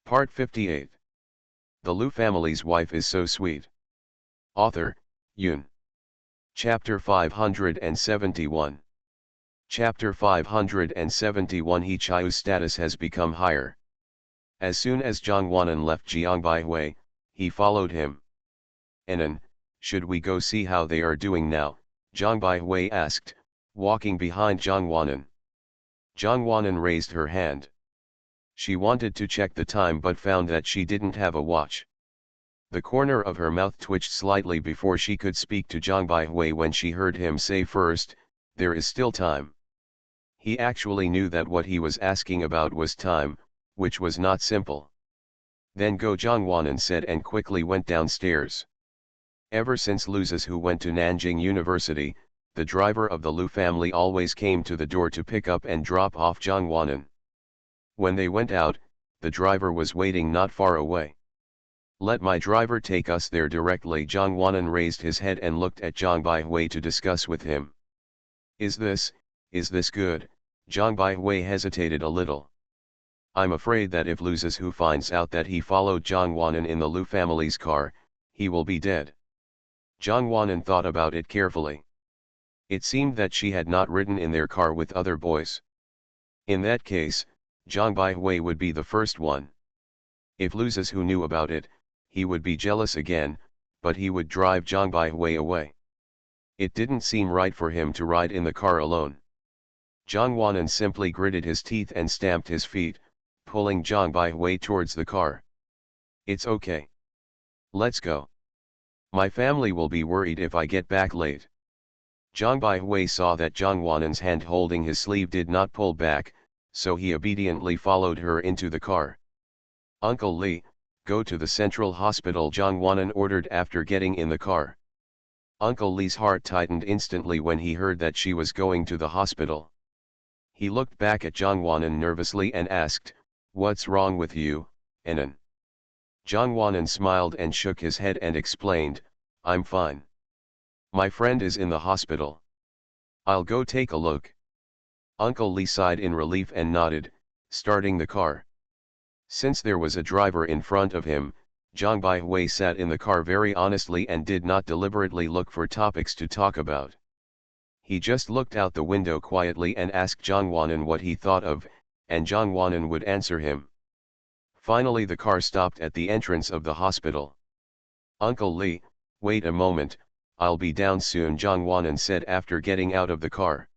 Part 58. The Liu family's wife is so sweet. Author, Yoon. Chapter 571. Chapter 571. He Chiu's status has become higher. As soon as Zhang Wanan left Jiangbai, he followed him. "Anan, should we go see how they are doing now?" Zhang Baihui asked, walking behind Zhang Wanan. Zhang Wanan raised her hand. She wanted to check the time but found that she didn't have a watch. The corner of her mouth twitched slightly before she could speak to Zhang Baihui when she heard him say first, "There is still time." He actually knew that what he was asking about was time, which was not simple. "Then go," Zhang Wanan said and quickly went downstairs. Ever since Liu Zhihu went to Nanjing University, the driver of the Liu family always came to the door to pick up and drop off Zhang Wanan. When they went out, the driver was waiting not far away. "Let my driver take us there directly." Zhang Wanan raised his head and looked at Zhang Baihui to discuss with him. Is this good?" Zhang Baihui hesitated a little. "I'm afraid that if Liu Zhihu finds out that he followed Zhang Wanan in the Liu family's car, he will be dead." Zhang Wanan thought about it carefully. It seemed that she had not ridden in their car with other boys. In that case, Zhang Baihui would be the first one. If Liu Zhihu knew about it, he would be jealous again, but he would drive Zhang Baihui away. It didn't seem right for him to ride in the car alone. Zhang Wanan simply gritted his teeth and stamped his feet, pulling Zhang Baihui towards the car. "It's okay. Let's go. My family will be worried if I get back late." Zhang Baihui saw that Zhang Wanan's hand holding his sleeve did not pull back, so he obediently followed her into the car. "Uncle Li, go to the central hospital," Zhang Wanan ordered after getting in the car. Uncle Li's heart tightened instantly when he heard that she was going to the hospital. He looked back at Zhang Wanan nervously and asked, "What's wrong with you, Anan?" Zhang Wanan smiled and shook his head and explained, "I'm fine. My friend is in the hospital. I'll go take a look." Uncle Li sighed in relief and nodded, starting the car. Since there was a driver in front of him, Zhang Baihui sat in the car very honestly and did not deliberately look for topics to talk about. He just looked out the window quietly and asked Zhang Wanan what he thought of, and Zhang Wanan would answer him. Finally the car stopped at the entrance of the hospital. "Uncle Li, wait a moment, I'll be down soon," Zhang Wanan said after getting out of the car.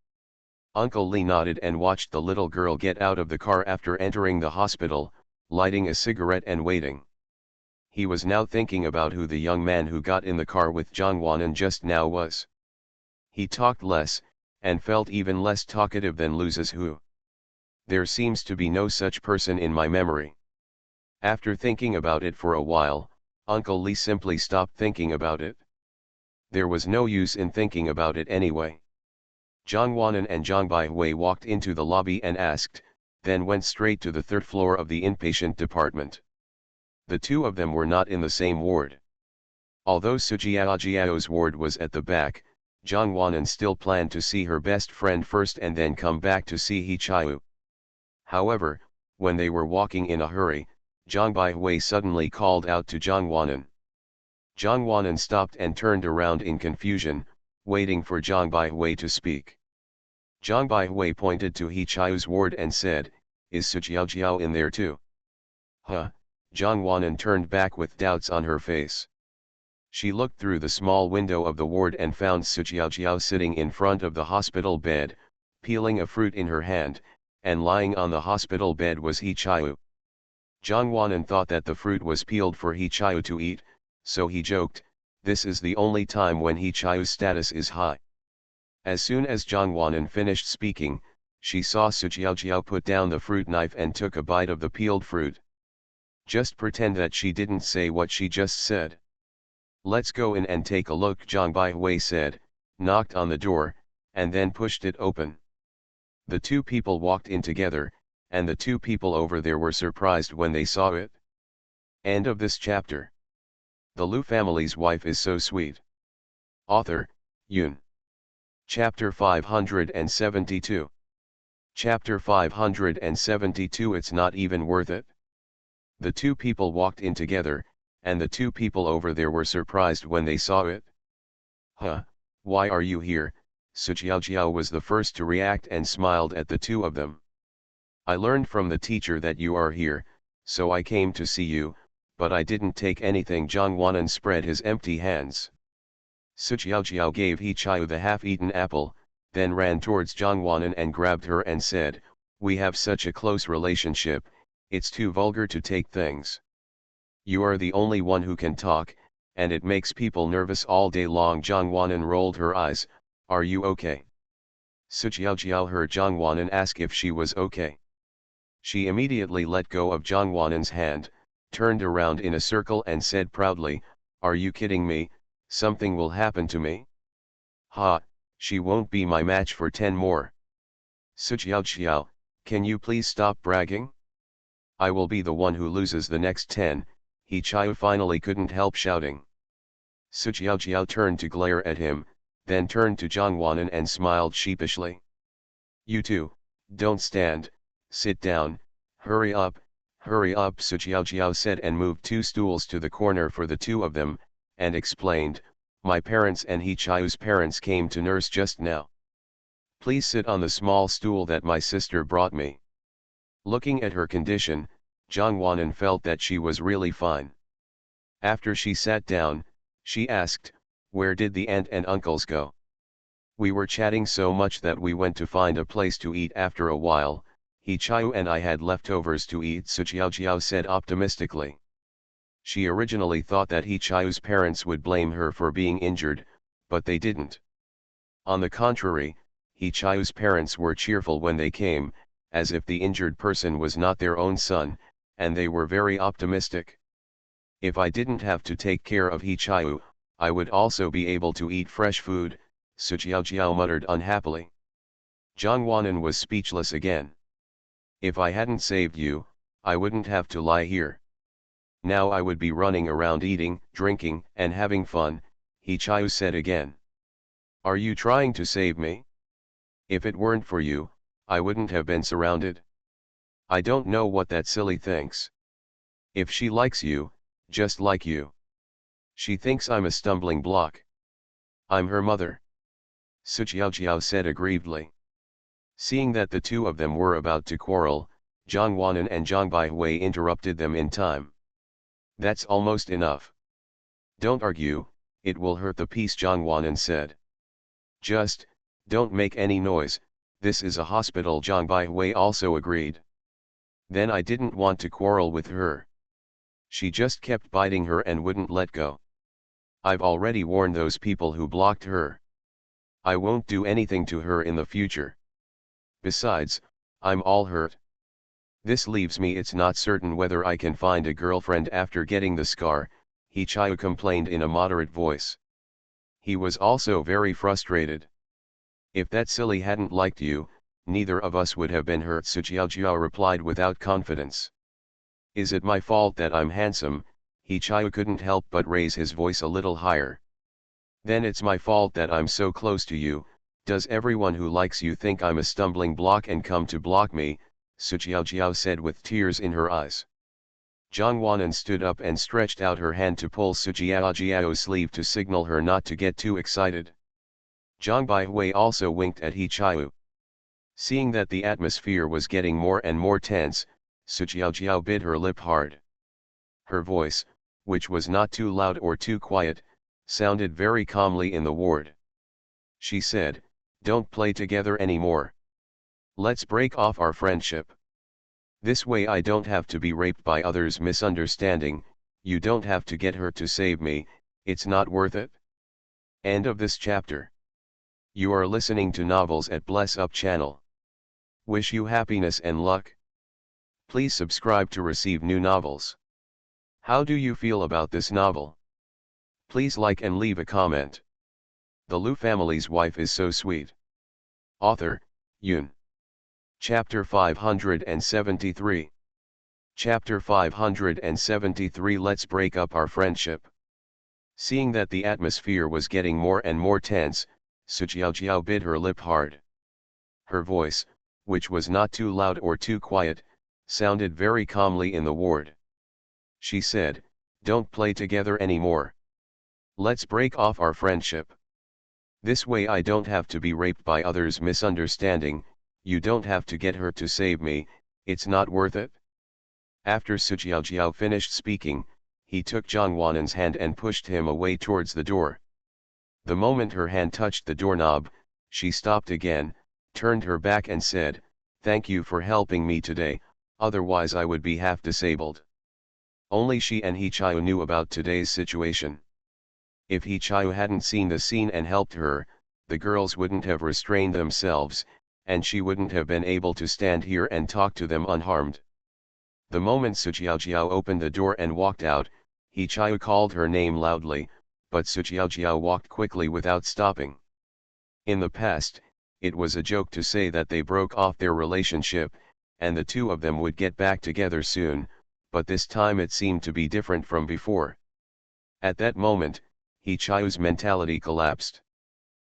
Uncle Li nodded and watched the little girl get out of the car after entering the hospital, lighting a cigarette and waiting. He was now thinking about who the young man who got in the car with Zhang Wanan just now was. He talked less, and felt even less talkative than Liu Zhihu. "There seems to be no such person in my memory." After thinking about it for a while, Uncle Li simply stopped thinking about it. There was no use in thinking about it anyway. Zhang Wanan and Zhang Baihui walked into the lobby and asked, then went straight to the third floor of the inpatient department. The two of them were not in the same ward. Although Sujiao's ward was at the back, Zhang Wanan still planned to see her best friend first and then come back to see He Chiu. However, when they were walking in a hurry, Zhang Baihui suddenly called out to Zhang Wanan. Zhang Wanan stopped and turned around in confusion, waiting for Zhang Baihui to speak. Zhang Baihui pointed to He Chiu's ward and said, "Is Sujiao in there too?" "Huh?" Zhang Wanan turned back with doubts on her face. She looked through the small window of the ward and found Sujiao sitting in front of the hospital bed, peeling a fruit in her hand, and lying on the hospital bed was He Chiu. Zhang Wanan thought that the fruit was peeled for He Chiu to eat, so he joked, "This is the only time when He Chiu's status is high." As soon as Zhang Wanan finished speaking, she saw Sujiao put down the fruit knife and took a bite of the peeled fruit. "Just pretend that she didn't say what she just said." "Let's go in and take a look," Zhang Baihui said, knocked on the door, and then pushed it open. The two people walked in together, and the two people over there were surprised when they saw it. End of this chapter. The Liu family's wife is so sweet. Author, Yoon. Chapter 572. Chapter 572. It's not even worth it. The two people walked in together, and the two people over there were surprised when they saw it. Huh, why are you here? Su Jiao was the first to react and smiled at the two of them. I learned from the teacher that you are here, so I came to see you, but I didn't take anything. Zhang Wanan spread his empty hands. Su Jiao gave He Chiu the half-eaten apple, then ran towards Zhang Wanan and grabbed her and said, "We have such a close relationship, it's too vulgar to take things. You are the only one who can talk, and it makes people nervous all day long." Zhang Wanan rolled her eyes. "Are you okay?" Su Jiao heard Zhang Wanan ask if she was okay. She immediately let go of Zhang Wanan's hand, turned around in a circle and said proudly, "Are you kidding me? Something will happen to me? Ha, she won't be my match for 10 more. Su Jiao, can you please stop bragging? I will be the one who loses the next 10, He Chiu finally couldn't help shouting. Su Jiao turned to glare at him, then turned to Zhang Wanan and smiled sheepishly. "You two, don't stand, sit down, hurry up, Su Jiao said and moved 2 stools to the corner for the two of them, and explained, "My parents and He Chiu's parents came to nurse just now. Please sit on the small stool that my sister brought me." Looking at her condition, Zhang Wanan felt that she was really fine. After she sat down, she asked, "Where did the aunt and uncles go?" "We were chatting so much that we went to find a place to eat. After a while, He Chiu and I had leftovers to eat," Su Jiao said optimistically. She originally thought that He Chiu's parents would blame her for being injured, but they didn't. On the contrary, He Chiu's parents were cheerful when they came, as if the injured person was not their own son, and they were very optimistic. "If I didn't have to take care of He Chiu, I would also be able to eat fresh food," Su Jiao muttered unhappily. Zhang Wanan was speechless again. "If I hadn't saved you, I wouldn't have to lie here. Now I would be running around eating, drinking, and having fun," He Chiu said again. "Are you trying to save me? If it weren't for you, I wouldn't have been surrounded. I don't know what that silly thinks. If she likes you, just like you. She thinks I'm a stumbling block. I'm her mother." Su Jiao said aggrievedly. Seeing that the two of them were about to quarrel, Zhang Wanan and Zhang Baihui interrupted them in time. "That's almost enough. Don't argue, it will hurt the peace," Zhang Wanan said. "Just, don't make any noise, this is a hospital," Zhang Baihui also agreed. "Then I didn't want to quarrel with her. She just kept biting her and wouldn't let go. I've already warned those people who blocked her. I won't do anything to her in the future. Besides, I'm all hurt. This leaves me. It's not certain whether I can find a girlfriend after getting the scar," He Chiu complained in a moderate voice. He was also very frustrated. "If that silly hadn't liked you, neither of us would have been hurt," Su Jiao replied without confidence. "Is it my fault that I'm handsome?" He Chiu couldn't help but raise his voice a little higher. "Then it's my fault that I'm so close to you. Does everyone who likes you think I'm a stumbling block and come to block me?" Su Jiao said with tears in her eyes. Zhang Wanan stood up and stretched out her hand to pull Su Jiao's sleeve to signal her not to get too excited. Zhang Baihui also winked at He Chiu. Seeing that the atmosphere was getting more and more tense, Su Jiao bit her lip hard. Her voice, which was not too loud or too quiet, sounded very calmly in the ward. She said, "Don't play together anymore. Let's break off our friendship. This way I don't have to be raped by others' misunderstanding, you don't have to get hurt to save me, it's not worth it." End of this chapter. You are listening to Novels at Bless Up channel. Wish you happiness and luck. Please subscribe to receive new novels. How do you feel about this novel? Please like and leave a comment. The Liu family's wife is so sweet. Author, Yun. Chapter 573. Chapter 573. Let's break up our friendship. Seeing that the atmosphere was getting more and more tense, Su Jiao bit her lip hard. Her voice, which was not too loud or too quiet, sounded very calmly in the ward. She said, "Don't play together anymore. Let's break off our friendship. This way I don't have to be raped by others' misunderstanding, you don't have to get hurt to save me, it's not worth it." After Sujiaojiao finished speaking, he took Zhang Wanan's hand and pushed him away towards the door. The moment her hand touched the doorknob, she stopped again, turned her back and said, "Thank you for helping me today, otherwise I would be half disabled." Only she and Hichayu knew about today's situation. If Hichayu hadn't seen the scene and helped her, the girls wouldn't have restrained themselves, and she wouldn't have been able to stand here and talk to them unharmed. The moment Sujiaojiao opened the door and walked out, Hichayu called her name loudly, but Sujiaojiao walked quickly without stopping. In the past, it was a joke to say that they broke off their relationship, and the two of them would get back together soon, but this time it seemed to be different from before. At that moment, Hichayu's mentality collapsed.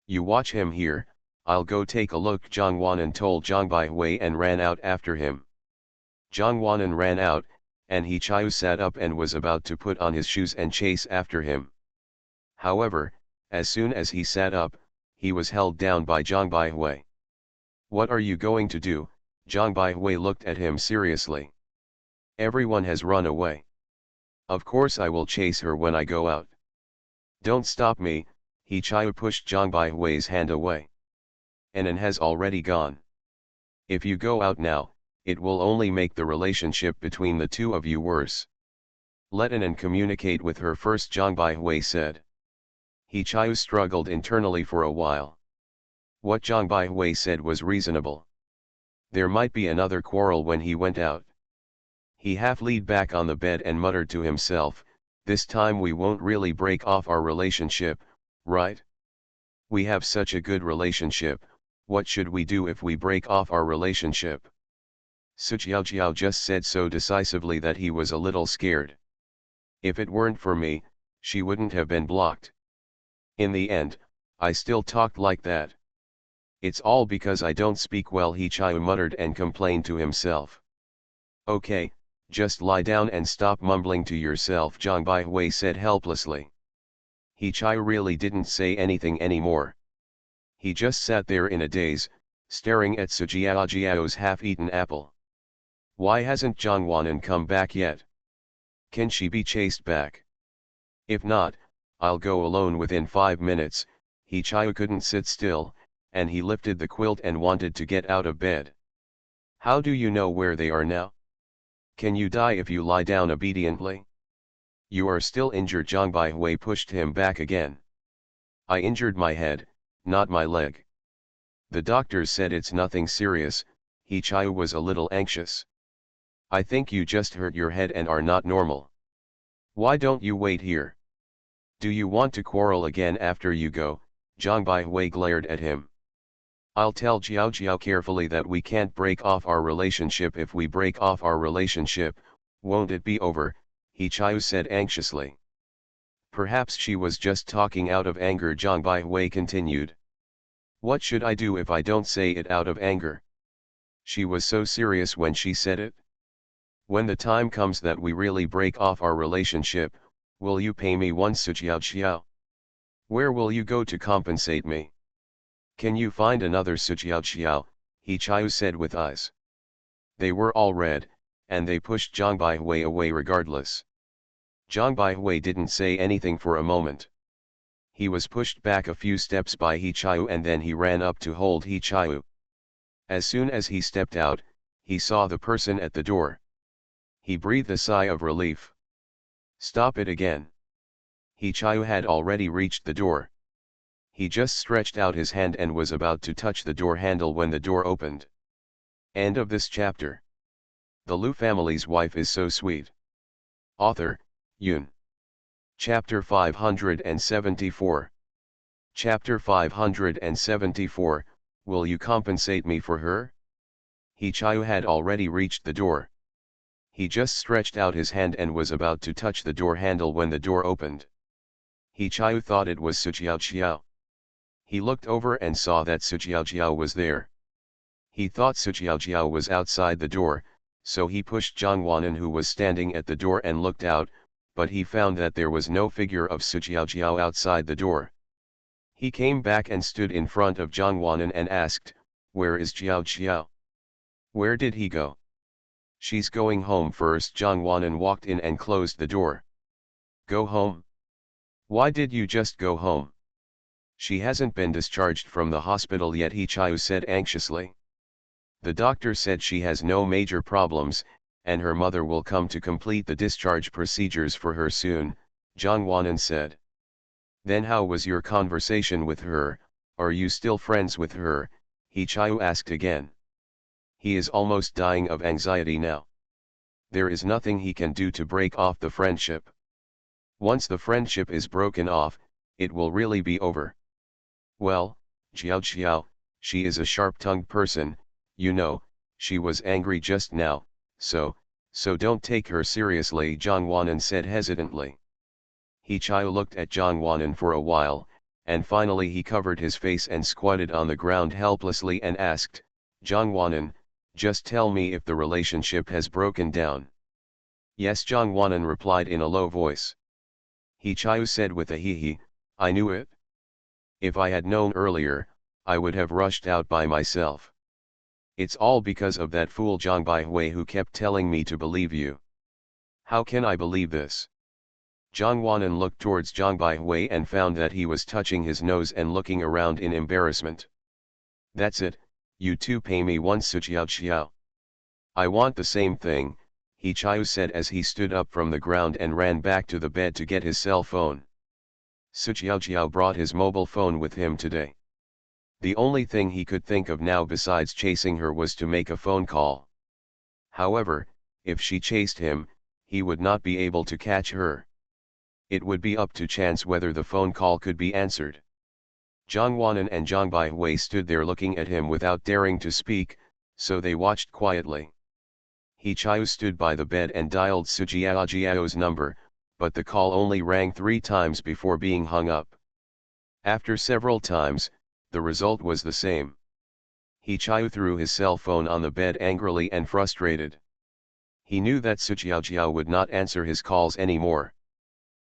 "You watch him here, I'll go take a look," Zhang Wanan told Zhang Baihui and ran out after him. Zhang Wanan ran out, and Hichayu sat up and was about to put on his shoes and chase after him. However, as soon as he sat up, he was held down by Zhang Baihui. "What are you going to do?" Zhang Baihui looked at him seriously. "Everyone has run away. Of course I will chase her when I go out." "Don't stop me," Hichayu pushed Zhang Baihui's hand away. "Anan has already gone. If you go out now, it will only make the relationship between the two of you worse. Let Anan communicate with her first," Zhang Baihui said. Hichayu struggled internally for a while. What Zhang Baihui said was reasonable. There might be another quarrel when he went out. He half-leaned back on the bed and muttered to himself, "This time we won't really break off our relationship, right? We have such a good relationship, what should we do if we break off our relationship?" Sujiaojiao just said so decisively that he was a little scared. "If it weren't for me, she wouldn't have been blocked. In the end, I still talked like that. It's all because I don't speak well," Hichayu muttered and complained to himself. "Okay, just lie down and stop mumbling to yourself," Zhang Baihui said helplessly. Hichayu really didn't say anything anymore. He just sat there in a daze, staring at Sujiaojiao's half-eaten apple. Why hasn't Zhang Wanan come back yet? Can she be chased back? If not, I'll go alone within 5 minutes. Hichayu couldn't sit still, and he lifted the quilt and wanted to get out of bed. "How do you know where they are now? Can you die if you lie down obediently? You are still injured." Zhang Baihui pushed him back again. "I injured my head, not my leg. The doctors said it's nothing serious." Hichayu was a little anxious. "I think you just hurt your head and are not normal. Why don't you wait here? Do you want to quarrel again after you go?" Zhang Baihui glared at him. "I'll tell Jiao carefully that we can't break off our relationship. If we break off our relationship, won't it be over?" Hichayu said anxiously. "Perhaps she was just talking out of anger," Zhang Baihui continued. "What should I do if I don't say it out of anger? She was so serious when she said it. When the time comes that we really break off our relationship, will you pay me one Sujiaojiao? Where will you go to compensate me? Can you find another Sujiaojiao?" Hichayu said with eyes. They were all red, and they pushed Zhang Baihui away regardless. Zhang Baihui didn't say anything for a moment. He was pushed back a few steps by Hichayu and then he ran up to hold Hichayu. As soon as he stepped out, he saw the person at the door. He breathed a sigh of relief. "Stop it again." Hichayu had already reached the door. He just stretched out his hand and was about to touch the door handle when the door opened. End of this chapter. The Lu family's wife is so sweet. Author, Yun. Chapter 574. Chapter 574, Will you compensate me for her? Hichayu had already reached the door. He just stretched out his hand and was about to touch the door handle when the door opened. Hichayu thought it was Sujiaojiao. He looked over and saw that Sujiaojiao was there. He thought Sujiaojiao was outside the door, so he pushed Zhang Wanan, who was standing at the door, and looked out, but he found that there was no figure of Su Jiao outside the door. He came back and stood in front of Zhang Wanan and asked, "Where is Jiao? Where did he go?" "She's going home first." Zhang Wanan walked in and closed the door. "Go home? Why did you just go home?" "She hasn't been discharged from the hospital yet," He Chiu said anxiously. "The doctor said she has no major problems, and her mother will come to complete the discharge procedures for her soon," Zhang Wanan said. "Then how was your conversation with her? Are you still friends with her?" He Chiu asked again. "He is almost dying of anxiety now. There is nothing he can do to break off the friendship. Once the friendship is broken off, it will really be over." "Well, Jiao, she is a sharp-tongued person, you know. She was angry just now, so don't take her seriously," Zhang Wanan said hesitantly. He Chiu looked at Zhang Wanan for a while, and finally he covered his face and squatted on the ground helplessly and asked, "Zhang Wanan, just tell me if the relationship has broken down." "Yes," Zhang Wanan replied in a low voice. He Chiu said with a hee, "I knew it. If I had known earlier, I would have rushed out by myself. It's all because of that fool Zhang Baihui who kept telling me to believe you." "How can I believe this?" Zhang Wanan looked towards Zhang Baihui and found that he was touching his nose and looking around in embarrassment. "That's it, you two pay me once, Su Xiao. "I want the same thing," He Chiu said as he stood up from the ground and ran back to the bed to get his cell phone. Su Xiao brought his mobile phone with him today. The only thing he could think of now besides chasing her was to make a phone call. However, if she chased him, he would not be able to catch her. It would be up to chance whether the phone call could be answered. Zhang Wanan and Zhang Baihui stood there looking at him without daring to speak, so they watched quietly. He Chiu stood by the bed and dialed Su Jiao's number, but the call only rang 3 times before being hung up. After several times, the result was the same. He Chiu threw his cell phone on the bed angrily and frustrated. He knew that Su Jiao would not answer his calls anymore.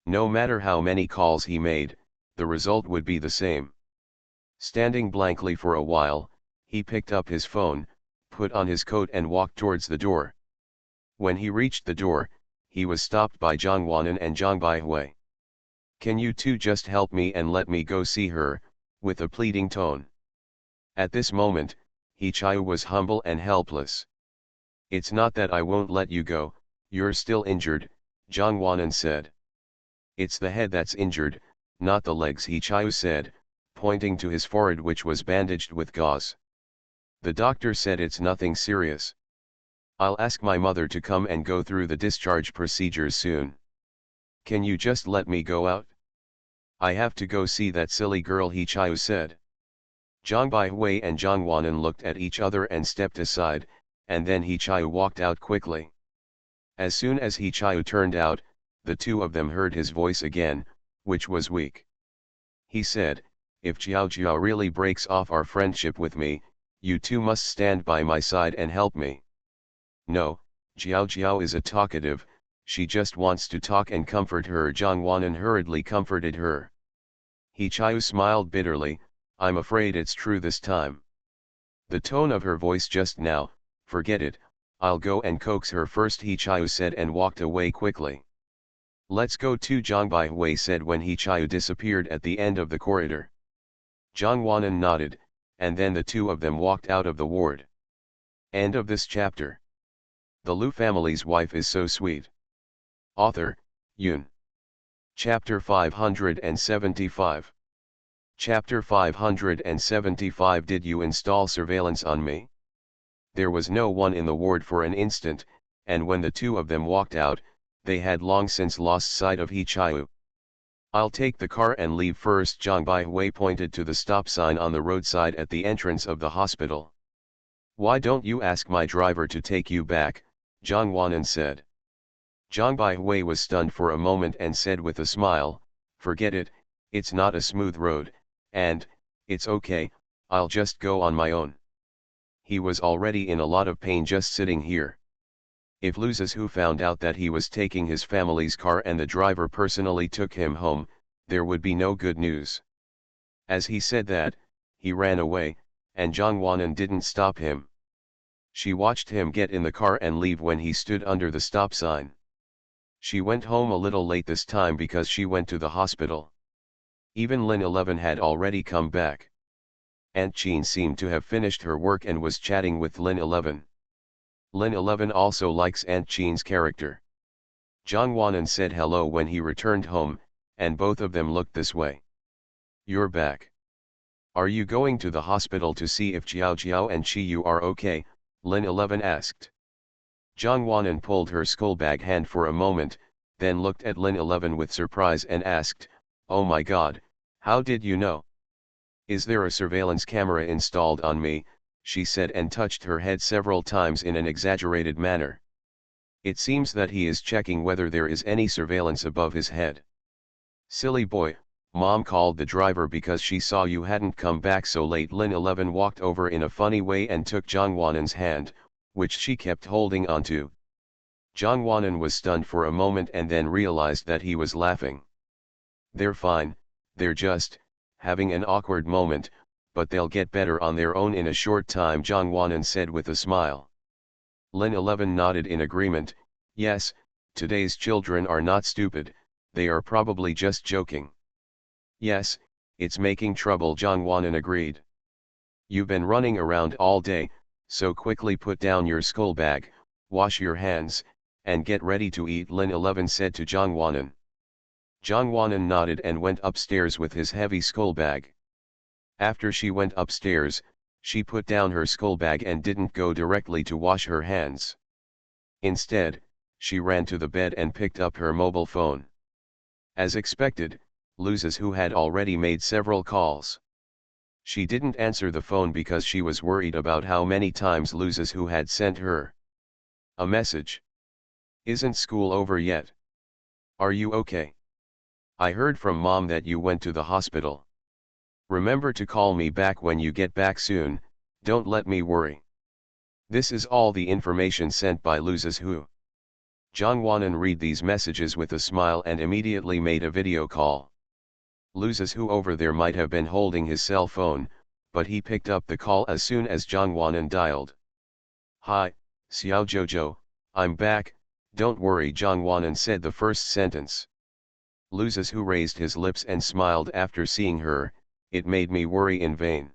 No matter how many calls he made, the result would be the same. Standing blankly for a while, he picked up his phone, put on his coat and walked towards the door. When he reached the door, he was stopped by Zhang Wanan and Zhang Baihui. "Can you two just help me and let me go see her?" with a pleading tone. At this moment, He Chiu was humble and helpless. "It's not that I won't let you go, you're still injured," Zhang Wanan said. "It's the head that's injured, not the legs," He Chiu said, pointing to his forehead which was bandaged with gauze. "The doctor said it's nothing serious. I'll ask my mother to come and go through the discharge procedures soon. Can you just let me go out? I have to go see that silly girl," He Chiu said. Zhang Baihui and Zhang Wanan looked at each other and stepped aside, and then He Chiu walked out quickly. As soon as He Chiu turned out, the two of them heard his voice again, which was weak. He said, "If Jiao really breaks off our friendship with me, you two must stand by my side and help me." "No, Jiao is a talkative, she just wants to talk and comfort her." Zhang Wanan hurriedly comforted her. He Chiu smiled bitterly, "I'm afraid it's true this time. The tone of her voice just now, forget it, I'll go and coax her first," He Chiu said and walked away quickly. "Let's go too," Zhang Baihui said when He Chiu disappeared at the end of the corridor. Zhang Wanan nodded, and then the two of them walked out of the ward. End of this chapter. The Lu family's wife is so sweet. Author, Yun. Chapter 575. Chapter 575. Did you install surveillance on me? There was no one in the ward for an instant, and when the two of them walked out, they had long since lost sight of He Chiu. "I'll take the car and leave first." Zhang Baihui pointed to the stop sign on the roadside at the entrance of the hospital. "Why don't you ask my driver to take you back?" Zhang Wanan said. Zhang Baihui was stunned for a moment and said with a smile, "Forget it, it's not a smooth road, and, it's okay, I'll just go on my own." He was already in a lot of pain just sitting here. If Loses who found out that he was taking his family's car and the driver personally took him home, there would be no good news. As he said that, he ran away, and Zhang Wanan didn't stop him. She watched him get in the car and leave when he stood under the stop sign. She went home a little late this time because she went to the hospital. Even Lin 11 had already come back. Aunt Jean seemed to have finished her work and was chatting with Lin 11. Lin 11 also likes Aunt Jean's character. Zhang Wanan said hello when he returned home, and both of them looked this way. "You're back. Are you going to the hospital to see if Jiao Jiao and Chi Yu are okay?" Lin 11 asked. Zhang Wanan pulled her skullbag hand for a moment, then looked at Lin 11 with surprise and asked, "Oh my god, how did you know? Is there a surveillance camera installed on me?" she said and touched her head several times in an exaggerated manner. "It seems that he is checking whether there is any surveillance above his head." "Silly boy, Mom called the driver because she saw you hadn't come back so late." Lin 11 walked over in a funny way and took Zhang Wanan's hand, which she kept holding onto. Zhang Wanan was stunned for a moment and then realized that he was laughing. "They're fine, they're just having an awkward moment, but they'll get better on their own in a short time," Zhang Wanan said with a smile. Lin 11 nodded in agreement. "Yes, today's children are not stupid, they are probably just joking." "Yes, it's making trouble," Zhang Wanan agreed. "You've been running around all day, so quickly put down your skullbag, wash your hands, and get ready to eat," Lin 11 said to Zhang Wanan. Zhang Wanan nodded and went upstairs with his heavy skullbag. After she went upstairs, she put down her skullbag and didn't go directly to wash her hands. Instead, she ran to the bed and picked up her mobile phone. As expected, Luzes who had already made several calls. She didn't answer the phone because she was worried about how many times Luzes who had sent her a message. "Isn't school over yet? Are you okay? I heard from Mom that you went to the hospital. Remember to call me back when you get back soon, don't let me worry." This is all the information sent by Luzes who. Zhang Wanan read these messages with a smile and immediately made a video call. Luzes who over there might have been holding his cell phone, but he picked up the call as soon as Zhang Wanan dialed. "Hi, Xiao Jojo, I'm back, don't worry," Zhang Wanan said the first sentence. Luzes who raised his lips and smiled after seeing her. "It made me worry in vain.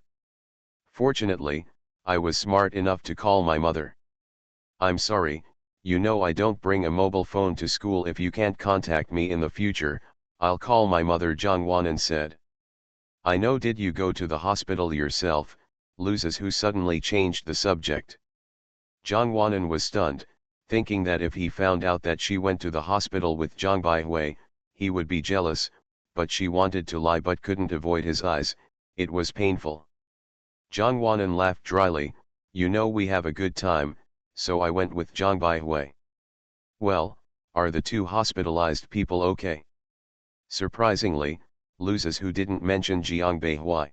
Fortunately, I was smart enough to call my mother. I'm sorry, you know I don't bring a mobile phone to school. If you can't contact me in the future, I'll call my mother," Zhang Wanan said. "I know. Did you go to the hospital yourself?" Luzes who suddenly changed the subject. Zhang Wanan was stunned, thinking that if he found out that she went to the hospital with Zhang Baihui, he would be jealous, but she wanted to lie but couldn't avoid his eyes. It was painful. Zhang Wanan laughed dryly. "You know we have a good time, so I went with Zhang Baihui." "Well, are the two hospitalized people okay?" Surprisingly, Luzes who didn't mention Jiang Baihui.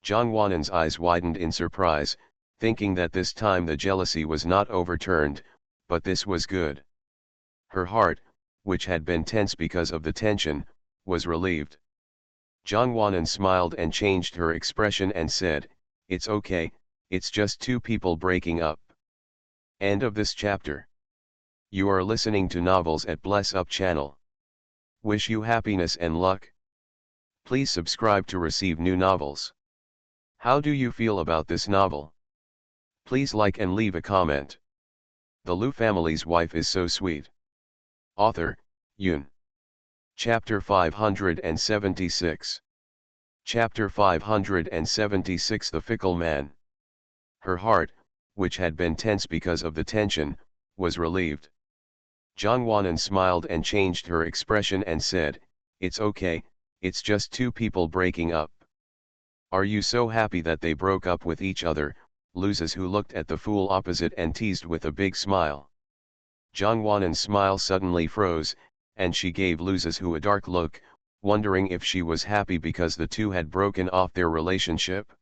Zhang Wanan's eyes widened in surprise, thinking that this time the jealousy was not overturned, but this was good. Her heart, which had been tense because of the tension, was relieved. Zhang Wanan smiled and changed her expression and said, "It's okay, it's just two people breaking up." End of this chapter. You are listening to Novels at Bless Up channel. Wish you happiness and luck. Please subscribe to receive new novels. How do you feel about this novel? Please like and leave a comment. The Lu family's wife is so sweet. Author, Yun. Chapter 576. Chapter 576. The Fickle Man. Her heart, which had been tense because of the tension, was relieved. Zhang Wanan smiled and changed her expression and said, "It's okay, it's just two people breaking up." "Are you so happy that they broke up with each other?" Luzes who looked at the fool opposite and teased with a big smile. Zhang Wanan's smile suddenly froze, and she gave Luzes who a dark look, wondering if she was happy because the two had broken off their relationship.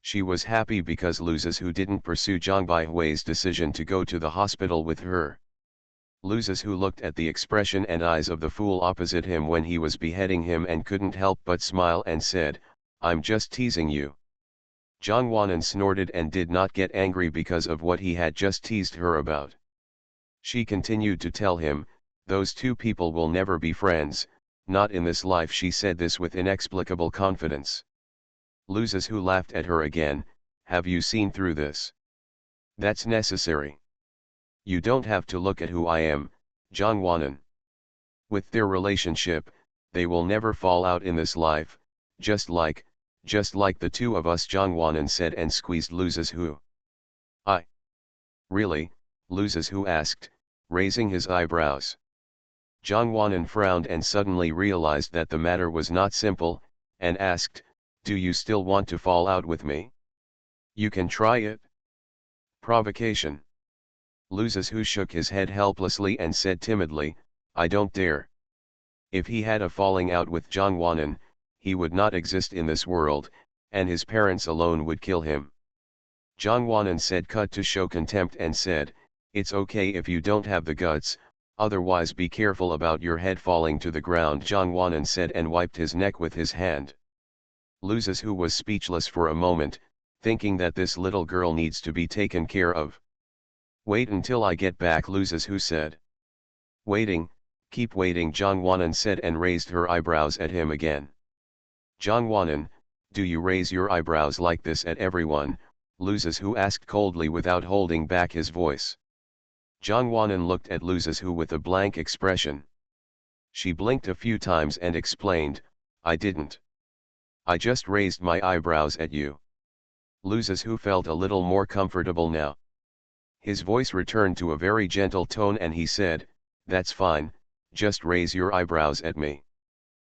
She was happy because Luzes didn't pursue Zhang Baihui's decision to go to the hospital with her. Luzes looked at the expression and eyes of the fool opposite him when he was beheading him and couldn't help but smile and said, "I'm just teasing you." Zhang Wanan snorted and did not get angry because of what he had just teased her about. She continued to tell him, "Those two people will never be friends, not in this life." She said this with inexplicable confidence. Luzes laughed at her again. "Have you seen through this? That's necessary. You don't have to look at who I am, Zhang Wanan. With their relationship, they will never fall out in this life, just like the two of us," Zhang Wanan said and squeezed Luzes. "I? Really?" Luzes asked, raising his eyebrows. Zhang Wanan frowned and suddenly realized that the matter was not simple, and asked, "Do you still want to fall out with me? You can try it." Provocation. Luzes shook his head helplessly and said timidly, "I don't dare." If he had a falling out with Zhang Wanan, he would not exist in this world, and his parents alone would kill him. Zhang Wanan said, cut to show contempt, and said, "It's okay if you don't have the guts, otherwise be careful about your head falling to the ground," Zhang Wanan said and wiped his neck with his hand. Luzes was speechless for a moment, thinking that this little girl needs to be taken care of. "Wait until I get back," Luzes said. "Waiting, keep waiting," Zhang Wanan said and raised her eyebrows at him again. "Zhang Wanan, do you raise your eyebrows like this at everyone?" Luzes asked coldly without holding back his voice. Zhang Wanan looked at Luzes with a blank expression. She blinked a few times and explained, "I didn't. I just raised my eyebrows at you." Luzes felt a little more comfortable now. His voice returned to a very gentle tone and he said, "That's fine, just raise your eyebrows at me."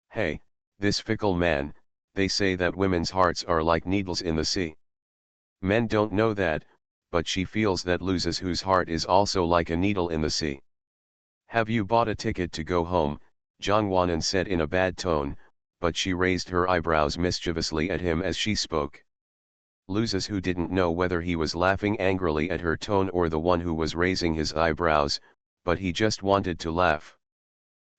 "Hey, this fickle man, they say that women's hearts are like needles in the sea. Men don't know that, but she feels that Luzes heart is also like a needle in the sea." "Have you bought a ticket to go home?" Zhang Wanan said in a bad tone, but she raised her eyebrows mischievously at him as she spoke. Luzes didn't know whether he was laughing angrily at her tone or the one who was raising his eyebrows, but he just wanted to laugh.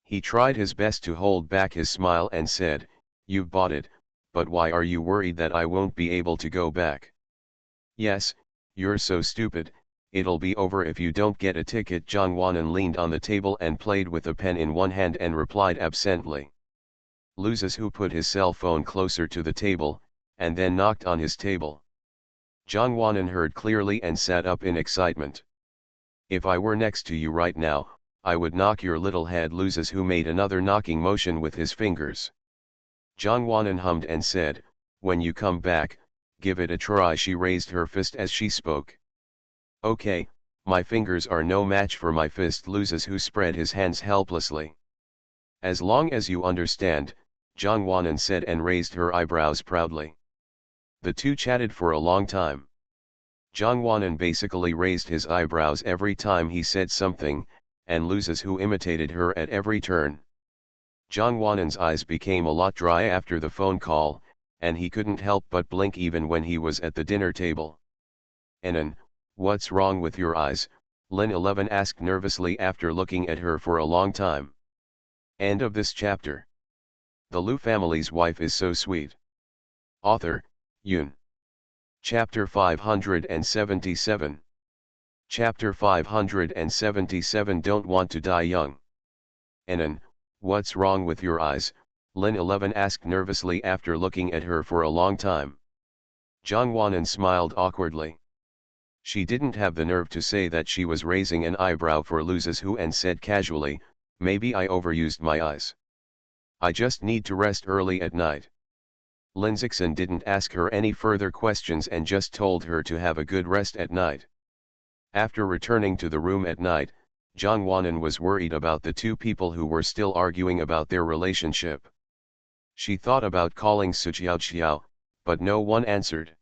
He tried his best to hold back his smile and said, "You've bought it, but why are you worried that I won't be able to go back?" "Yes, you're so stupid, it'll be over if you don't get a ticket." Zhang Wanan leaned on the table and played with a pen in one hand and replied absently. Luzes put his cell phone closer to the table, and then knocked on his table. Zhang Wanan heard clearly and sat up in excitement. "If I were next to you right now, I would knock your little head." Luzes made another knocking motion with his fingers. Zhang Wanan hummed and said, "When you come back, give it a try." She raised her fist as she spoke. "Okay, my fingers are no match for my fist." Luzes spread his hands helplessly. "As long as you understand," Zhang Wanan said and raised her eyebrows proudly. The two chatted for a long time. Zhang Wanan basically raised his eyebrows every time he said something, and Luzes imitated her at every turn. Zhang Wanan's eyes became a lot dry after the phone call, and he couldn't help but blink even when he was at the dinner table. "Anan, what's wrong with your eyes?" Lin 11 asked nervously after looking at her for a long time. End of this chapter. The Lu family's wife is so sweet. Author, Yun. Chapter 577. Chapter 577. Don't want to die young. "Anan, what's wrong with your eyes?" Lin 11 asked nervously after looking at her for a long time. Zhang Wanan smiled awkwardly. She didn't have the nerve to say that she was raising an eyebrow for Luzes and said casually, "Maybe I overused my eyes. I just need to rest early at night." Lin Zixin didn't ask her any further questions and just told her to have a good rest at night. After returning to the room at night, Zhang Wanan was worried about the two people who were still arguing about their relationship. She thought about calling Su Xiao, but no one answered.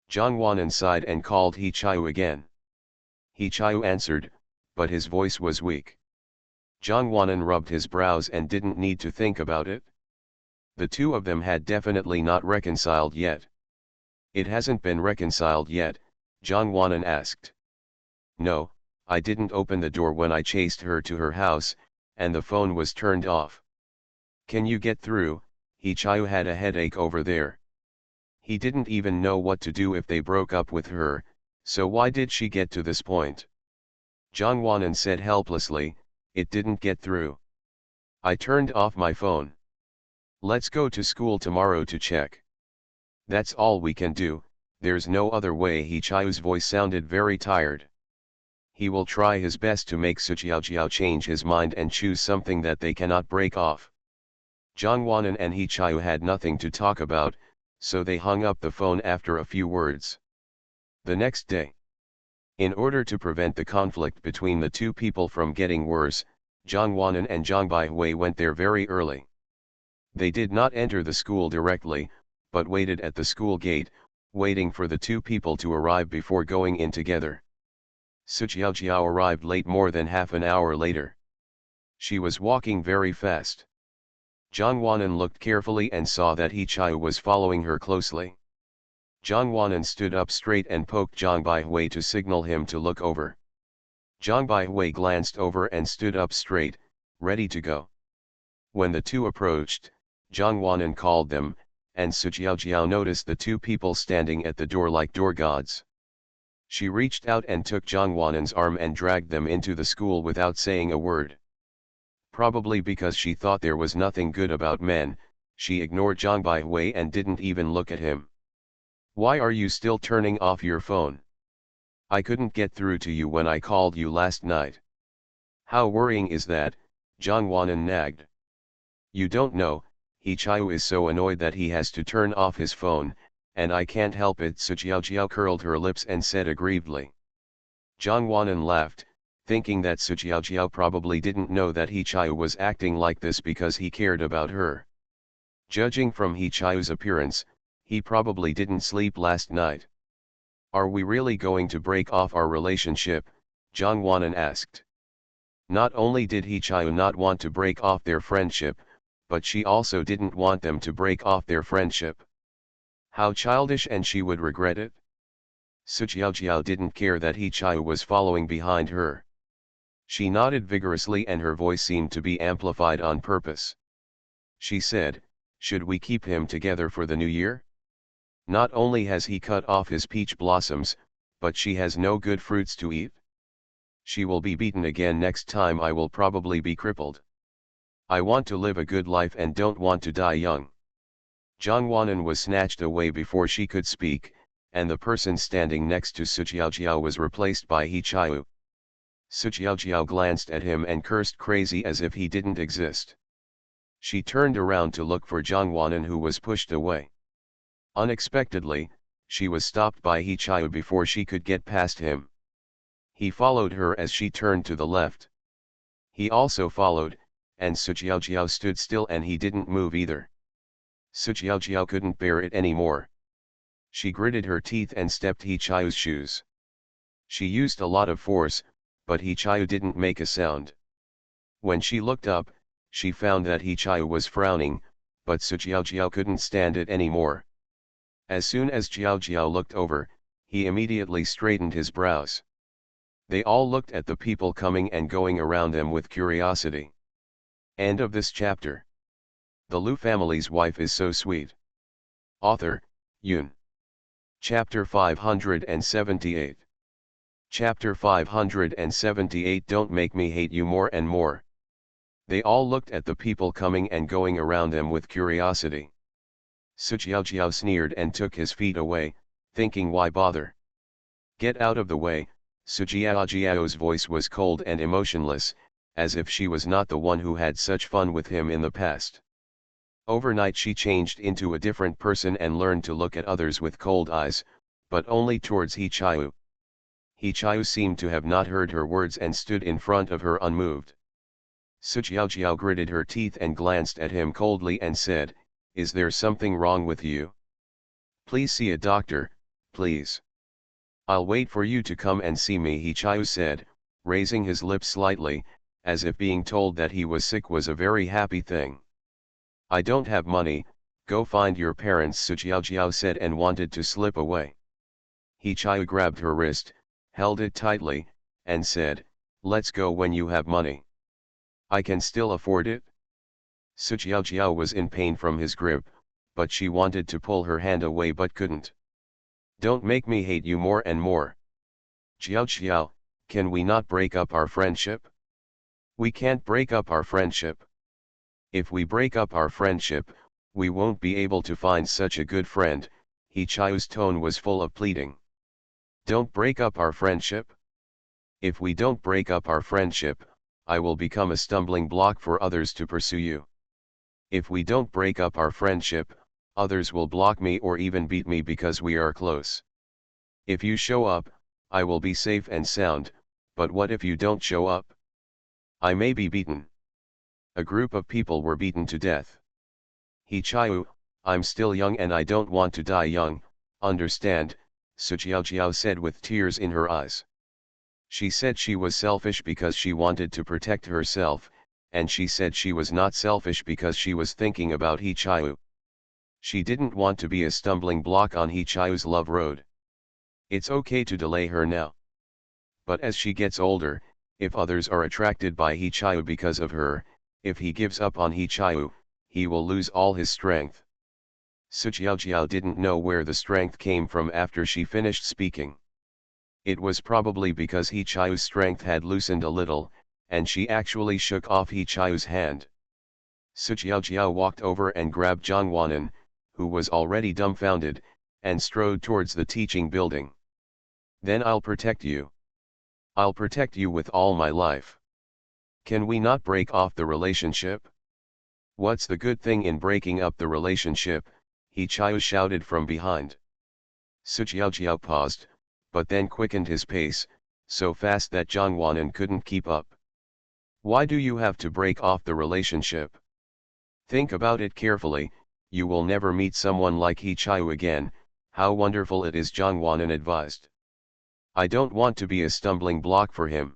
Zhang Wanan sighed and called He Chiu again. He Chiu answered, but his voice was weak. Zhang Wanan rubbed his brows and didn't need to think about it. The two of them had definitely not reconciled yet. It hasn't been reconciled yet, Zhang Wanan asked. No, I didn't open the door when I chased her to her house, and the phone was turned off. Can you get through? He Chayu had a headache over there. He didn't even know what to do if they broke up with her, so why did she get to this point? Zhang Wanan said helplessly, it didn't get through. I turned off my phone. Let's go to school tomorrow to check. That's all we can do, there's no other way. He Chayu's voice sounded very tired. He will try his best to make Su Jiao change his mind and choose something that they cannot break off. Zhang Wanan and He Chayu had nothing to talk about, so they hung up the phone after a few words. The next day, in order to prevent the conflict between the two people from getting worse, Zhang Wanan and Zhang Baihui went there very early. They did not enter the school directly, but waited at the school gate, waiting for the two people to arrive before going in together. Su Jiao arrived late, more than half an hour later. She was walking very fast. Zhang Wanan looked carefully and saw that He Chayu was following her closely. Zhang Wanan stood up straight and poked Zhang Baihui to signal him to look over. Zhang Baihui glanced over and stood up straight, ready to go. When the two approached, Zhang Wanan called them, and Su Jiao noticed the two people standing at the door like door gods. She reached out and took Zhang Wanan's arm and dragged them into the school without saying a word. Probably because she thought there was nothing good about men, she ignored Zhang Baihui and didn't even look at him. Why are you still turning off your phone? I couldn't get through to you when I called you last night. How worrying is that? Zhang Wanan nagged. You don't know, He Chayu is so annoyed that he has to turn off his phone, and I can't help it. Su Jiao curled her lips and said aggrievedly. Zhang Wanan laughed, thinking that Su Jiao probably didn't know that He Chayu was acting like this because he cared about her. Judging from He Chayu's appearance, he probably didn't sleep last night. Are we really going to break off our relationship? Zhang Wanan asked. Not only did He Chayu not want to break off their friendship, but she also didn't want them to break off their friendship. How childish, and she would regret it. Su Jiao didn't care that He Chayu was following behind her. She nodded vigorously and her voice seemed to be amplified on purpose. She said, should we keep him together for the new year? Not only has he cut off his peach blossoms, but she has no good fruits to eat. She will be beaten again next time. I will probably be crippled. I want to live a good life and don't want to die young. Zhang Wanan was snatched away before she could speak, and the person standing next to Su Jiao was replaced by He Chayu. Su Jiao glanced at him and cursed crazy as if he didn't exist. She turned around to look for Zhang Wanan, who was pushed away. Unexpectedly, she was stopped by He Chayu before she could get past him. He followed her as she turned to the left. He also followed, and Su Jiao stood still and he didn't move either. Su Jiao couldn't bear it anymore. She gritted her teeth and stepped He Chayu's shoes. She used a lot of force, but He Chayu didn't make a sound. When she looked up, she found that He Chayu was frowning, but Su Jiao couldn't stand it anymore. As soon as Jiao looked over, he immediately straightened his brows. They all looked at the people coming and going around them with curiosity. End of this chapter. The Lu family's wife is so sweet. Author, Yun. Chapter 578. Chapter 578. Don't make me hate you more and more. They all looked at the people coming and going around them with curiosity. Su Jiao sneered and took his feet away, thinking, why bother? Get out of the way. Su Jiao's voice was cold and emotionless, as if she was not the one who had such fun with him in the past. Overnight she changed into a different person and learned to look at others with cold eyes, but only towards He Chayu. He Chayu seemed to have not heard her words and stood in front of her unmoved. Su Jiao gritted her teeth and glanced at him coldly and said, is there something wrong with you? Please see a doctor, please. I'll wait for you to come and see me, He Chayu said, raising his lips slightly, as if being told that he was sick was a very happy thing. I don't have money, Go find your parents, Su Jiao said and wanted to slip away. He Chiu grabbed her wrist, held it tightly, and said, let's go when you have money. I can still afford it? Su Jiao was in pain from his grip, but she wanted to pull her hand away but couldn't. Don't make me hate you more and more. Jiao, can we not break up our friendship? We can't break up our friendship. If we break up our friendship, we won't be able to find such a good friend. He Chiu's tone was full of pleading. Don't break up our friendship? If we don't break up our friendship, I will become a stumbling block for others to pursue you. If we don't break up our friendship, others will block me or even beat me because we are close. If you show up, I will be safe and sound, but what if you don't show up? I may be beaten. A group of people were beaten to death. He Chiu, I'm still young and I don't want to die young, understand, Su Jiao said with tears in her eyes. She said she was selfish because she wanted to protect herself, and she said she was not selfish because she was thinking about He Chiu. She didn't want to be a stumbling block on He Chiu's love road. It's okay to delay her now. But as she gets older, if others are attracted by He Chiu because of her, if he gives up on He Chiu, he will lose all his strength. Su Jiao didn't know where the strength came from after she finished speaking. It was probably because He Chiu's strength had loosened a little, and she actually shook off He Chiu's hand. Su Jiao walked over and grabbed Zhang Wanan, who was already dumbfounded, and strode towards the teaching building. Then I'll protect you. I'll protect you with all my life. Can we not break off the relationship? What's the good thing in breaking up the relationship? He Chiu shouted from behind. Su Jiao paused, but then quickened his pace, so fast that Zhang Wanan couldn't keep up. Why do you have to break off the relationship? Think about it carefully, you will never meet someone like He Chiu again. How wonderful it is, Zhang Wanan advised. I don't want to be a stumbling block for him.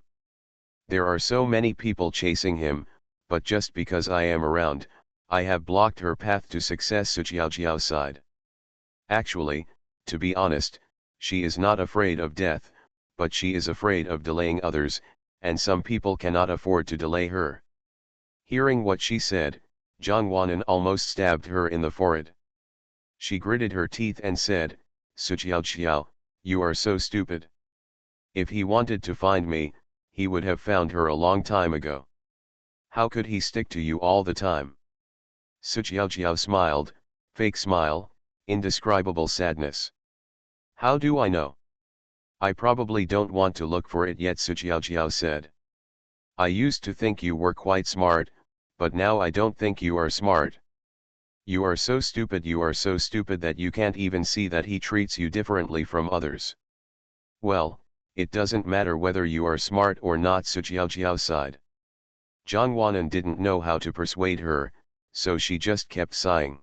There are so many people chasing him, but just because I am around, I have blocked her path to success, Su Jiao sighed. Actually, to be honest, she is not afraid of death, but she is afraid of delaying others, and some people cannot afford to delay her. Hearing what she said, Zhang Wanan almost stabbed her in the forehead. She gritted her teeth and said, Su Jiao, you are so stupid. If he wanted to find me, he would have found her a long time ago. How could he stick to you all the time? Su Jiao smiled, fake smile, indescribable sadness. How do I know? I probably don't want to look for it yet, Su Jiao said. I used to think you were quite smart, but now I don't think you are smart. You are so stupid that you can't even see that he treats you differently from others. Well, it doesn't matter whether you are smart or not, Su Jiao sighed. Zhang Wanan didn't know how to persuade her, so she just kept sighing.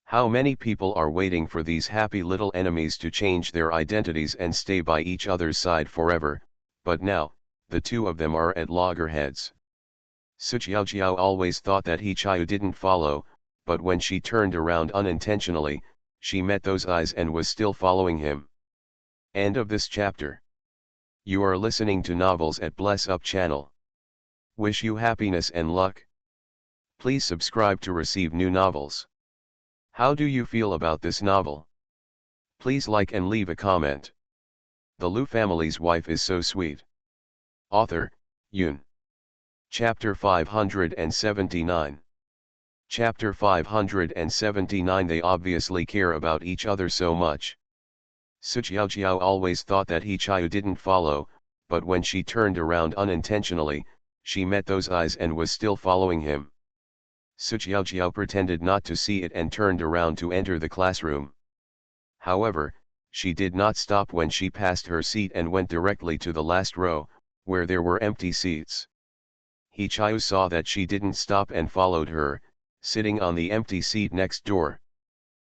How many people are waiting for these happy little enemies to change their identities and stay by each other's side forever, but now, the two of them are at loggerheads. Su Jiao always thought that He Chiu didn't follow, but when she turned around unintentionally, she met those eyes and was still following him. End of this chapter. You are listening to Novels at Bless Up channel. Wish you happiness and luck. Please subscribe to receive new novels. How do you feel about this novel? Please like and leave a comment. The Lu family's wife is so sweet. Author, Yun. Chapter 579. Chapter 579. They obviously care about each other so much. Su Jiao always thought that He Chiu didn't follow, but when she turned around unintentionally, she met those eyes and was still following him. Su Jiao pretended not to see it and turned around to enter the classroom. However, she did not stop when she passed her seat and went directly to the last row, where there were empty seats. He Chiu saw that she didn't stop and followed her, sitting on the empty seat next door.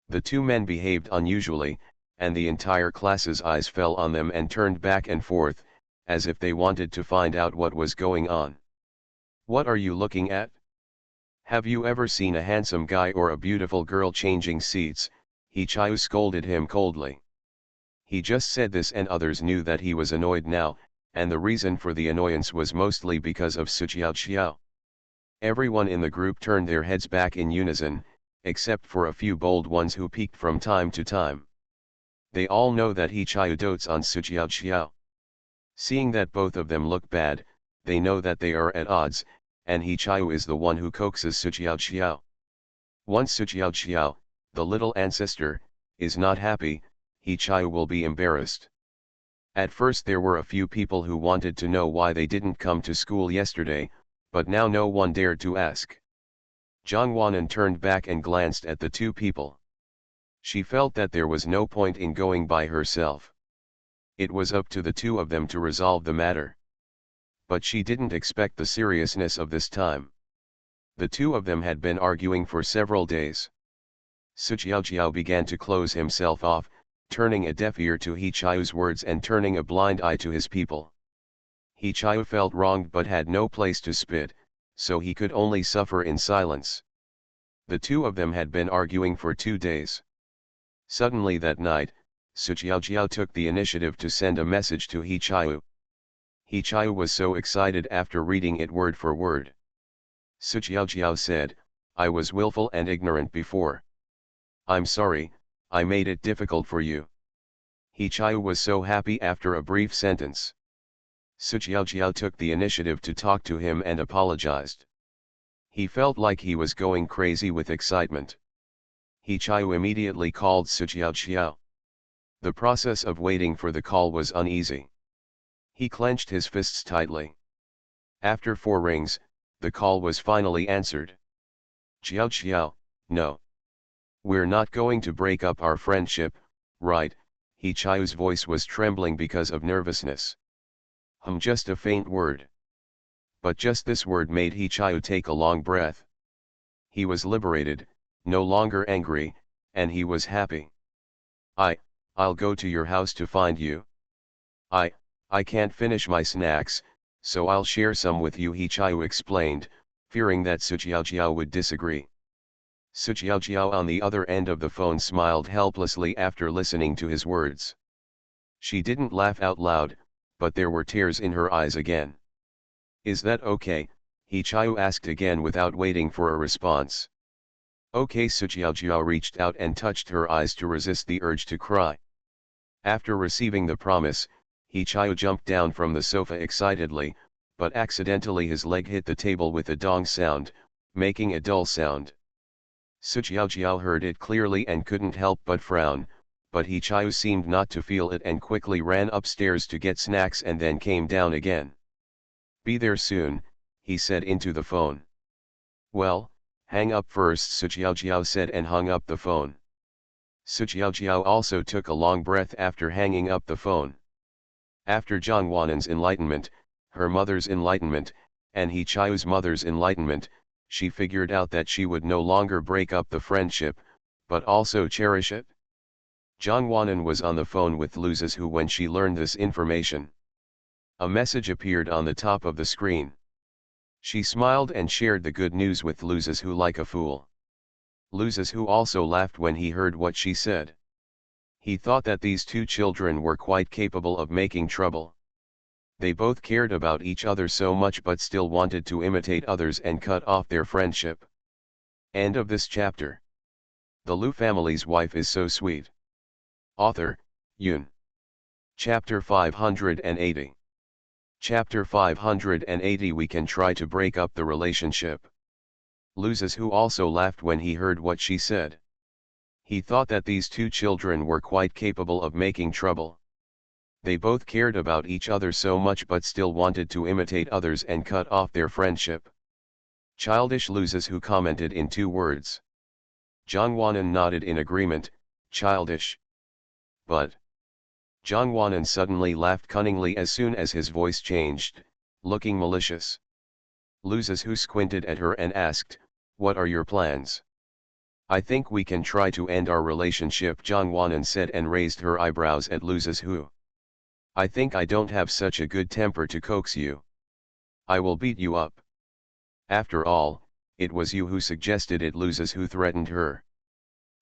The two men behaved unusually, and the entire class's eyes fell on them and turned back and forth, as if they wanted to find out what was going on. What are you looking at? Have you ever seen a handsome guy or a beautiful girl changing seats? Hichayu scolded him coldly. He just said this and others knew that he was annoyed now, and the reason for the annoyance was mostly because of Sujiao. Everyone in the group turned their heads back in unison, except for a few bold ones who peeked from time to time. They all know that Hichayu dotes on Sujiao. Seeing that both of them look bad, they know that they are at odds, and Hichayu is the one who coaxes Sujiao. Once Sujiao, the little ancestor, is not happy, Hichayu will be embarrassed. At first there were a few people who wanted to know why they didn't come to school yesterday, but now no one dared to ask. Zhang turned back and glanced at the two people. She felt that there was no point in going by herself. It was up to the two of them to resolve the matter. But she didn't expect the seriousness of this time. The two of them had been arguing for several days. Sujiao began to close himself off, turning a deaf ear to Hichayu's words and turning a blind eye to his people. Hichayu felt wronged but had no place to spit, so he could only suffer in silence. The two of them had been arguing for 2 days. Suddenly that night, Sujiao took the initiative to send a message to Hichayu. Hichayu was so excited after reading it word for word. Sujiao said, "I was willful and ignorant before. I'm sorry, I made it difficult for you." Hichayu was so happy after a brief sentence. Sujiao took the initiative to talk to him and apologized. He felt like he was going crazy with excitement. Hichayu immediately called Sujiao. The process of waiting for the call was uneasy. He clenched his fists tightly. After 4 rings, the call was finally answered. "Xiao, no. We're not going to break up our friendship, right?" Hichayu's voice was trembling because of nervousness. Just a faint word. But just this word made Hichayu take a long breath. He was liberated, no longer angry, and he was happy. I'll go to your house to find you. I can't finish my snacks, so I'll share some with you, Hichayu explained, fearing that Sujiao would disagree. Sujiao on the other end of the phone smiled helplessly after listening to his words. She didn't laugh out loud, but there were tears in her eyes again. "Is that okay?" Hichayu asked again without waiting for a response. "Okay." Sujiao reached out and touched her eyes to resist the urge to cry. After receiving the promise, Hichayu jumped down from the sofa excitedly, but accidentally his leg hit the table with a dong sound, making a dull sound. Sujiao heard it clearly and couldn't help but frown, but Hichayu seemed not to feel it and quickly ran upstairs to get snacks and then came down again. "Be there soon," he said into the phone. "Well, hang up first," Sujiao said and hung up the phone. Sujiao also took a long breath after hanging up the phone. After Zhangwanen's enlightenment, her mother's enlightenment, and Hichayu's mother's enlightenment, she figured out that she would no longer break up the friendship, but also cherish it. Zhangwanen was on the phone with Luzes Hu when she learned this information. A message appeared on the top of the screen. She smiled and shared the good news with Luzes Hu like a fool. Luzes Hu also laughed when he heard what she said. He thought that these two children were quite capable of making trouble. They both cared about each other so much but still wanted to imitate others and cut off their friendship. End of this chapter. The Lu family's wife is so sweet. Author, Yun. Chapter 580. Chapter 580. We can try to break up the relationship. Luzes Hu also laughed when he heard what she said. He thought that these two children were quite capable of making trouble. They both cared about each other so much but still wanted to imitate others and cut off their friendship. Childish. Luzes Hu commented in 2 words. Zhangwanen nodded in agreement, childish. But Zhangwanen suddenly laughed cunningly as soon as his voice changed, looking malicious. Luzes Hu squinted at her and asked, "What are your plans?" "I think we can try to end our relationship," Zhangwanen said and raised her eyebrows at Luzes Hu. "I think I don't have such a good temper to coax you. I will beat you up. After all, it was you who suggested it. Loses who threatened her.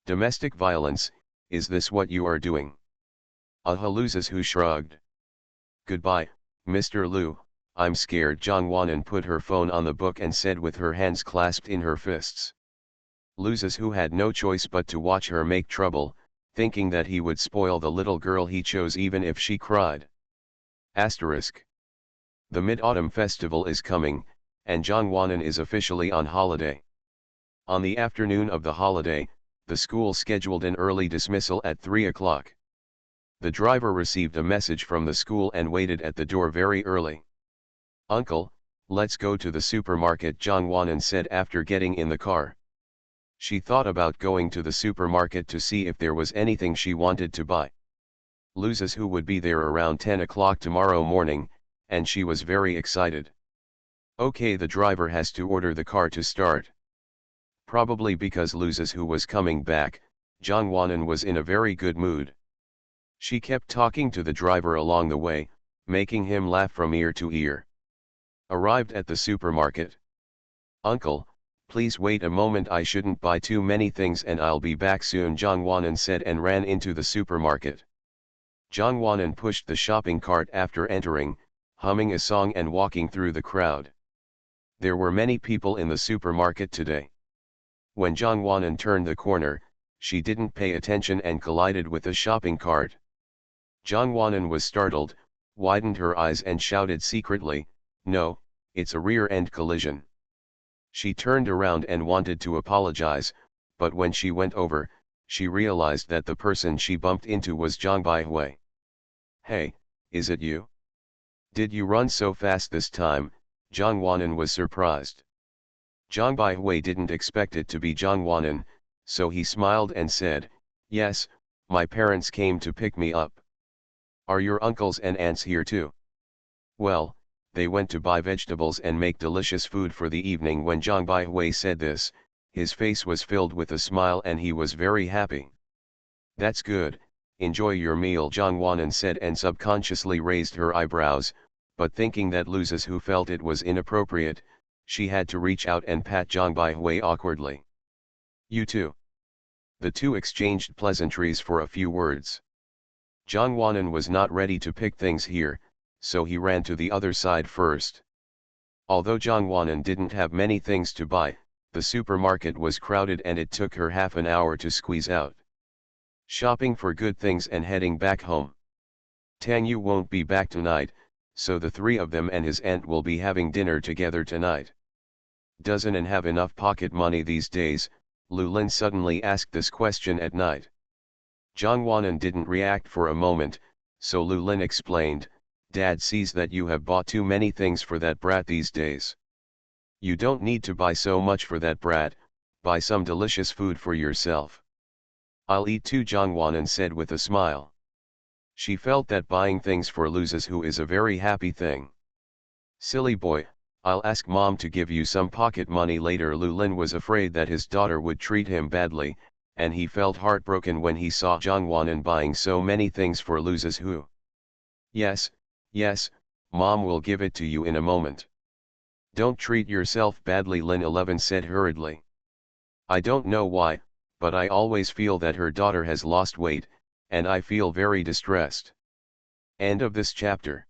Domestic violence, is this what you are doing? Loses who shrugged. Goodbye, Mr. Liu, I'm scared. Zhang Wanan put her phone on the book and said with her hands clasped in her fists. Loses who had no choice but to watch her make trouble, thinking that he would spoil the little girl he chose even if she cried. Asterisk. The Mid-Autumn Festival is coming, and Zhang Wanan is officially on holiday. On the afternoon of the holiday, the school scheduled an early dismissal at 3 o'clock. The driver received a message from the school and waited at the door very early. Uncle, let's go to the supermarket, Zhang Wanan said after getting in the car. She thought about going to the supermarket to see if there was anything she wanted to buy. Loses who would be there around 10 o'clock tomorrow morning, and she was very excited. Okay, the driver has to order the car to start. Probably because Loses who was coming back, Zhang Wanan was in a very good mood. She kept talking to the driver along the way, making him laugh from ear to ear. Arrived at the supermarket. Uncle, please wait a moment, I shouldn't buy too many things and I'll be back soon, Zhang Wanan said and ran into the supermarket. Zhang Wanan pushed the shopping cart after entering, humming a song and walking through the crowd. There were many people in the supermarket today. When Zhang Wanan turned the corner, she didn't pay attention and collided with a shopping cart. Zhang Wanan was startled, widened her eyes and shouted secretly, "No, it's a rear-end collision." She turned around and wanted to apologize, but when she went over, she realized that the person she bumped into was Zhang Baihui. "Hey, is it you? Did you run so fast this time?" Zhang Wanan was surprised. Zhang Baihui didn't expect it to be Zhang Wanan, so he smiled and said, "Yes, my parents came to pick me up." "Are your uncles and aunts here too?" "Well, they went to buy vegetables and make delicious food for the evening." When Zhang Baihui said this, his face was filled with a smile and he was very happy. "That's good, enjoy your meal," Zhang Wanan said and subconsciously raised her eyebrows, but thinking that Loses who felt it was inappropriate, she had to reach out and pat Zhang Baihui awkwardly. "You too." The two exchanged pleasantries for a few words. Zhang Wanan was not ready to pick things here, so he ran to the other side first. Although Zhang Wanan didn't have many things to buy, the supermarket was crowded and it took her half an hour to squeeze out. Shopping for good things and heading back home. Tang Yu won't be back tonight, so the three of them and his aunt will be having dinner together tonight. Doesn't An have enough pocket money these days? Lu Lin suddenly asked this question at night. Zhang Wanan didn't react for a moment, so Lu Lin explained, "Dad sees that you have bought too many things for that brat these days. You don't need to buy so much for that brat, buy some delicious food for yourself." "I'll eat too," Zhang Wanan said with a smile. She felt that buying things for Loses who is a very happy thing. "Silly boy, I'll ask mom to give you some pocket money later." Lu Lin was afraid that his daughter would treat him badly, and he felt heartbroken when he saw Zhang Wanan buying so many things for Loses who. Yes, mom will give it to you in a moment." "Don't treat yourself badly," Lin 11 said hurriedly. "I don't know why, but I always feel that her daughter has lost weight, and I feel very distressed." End of this chapter.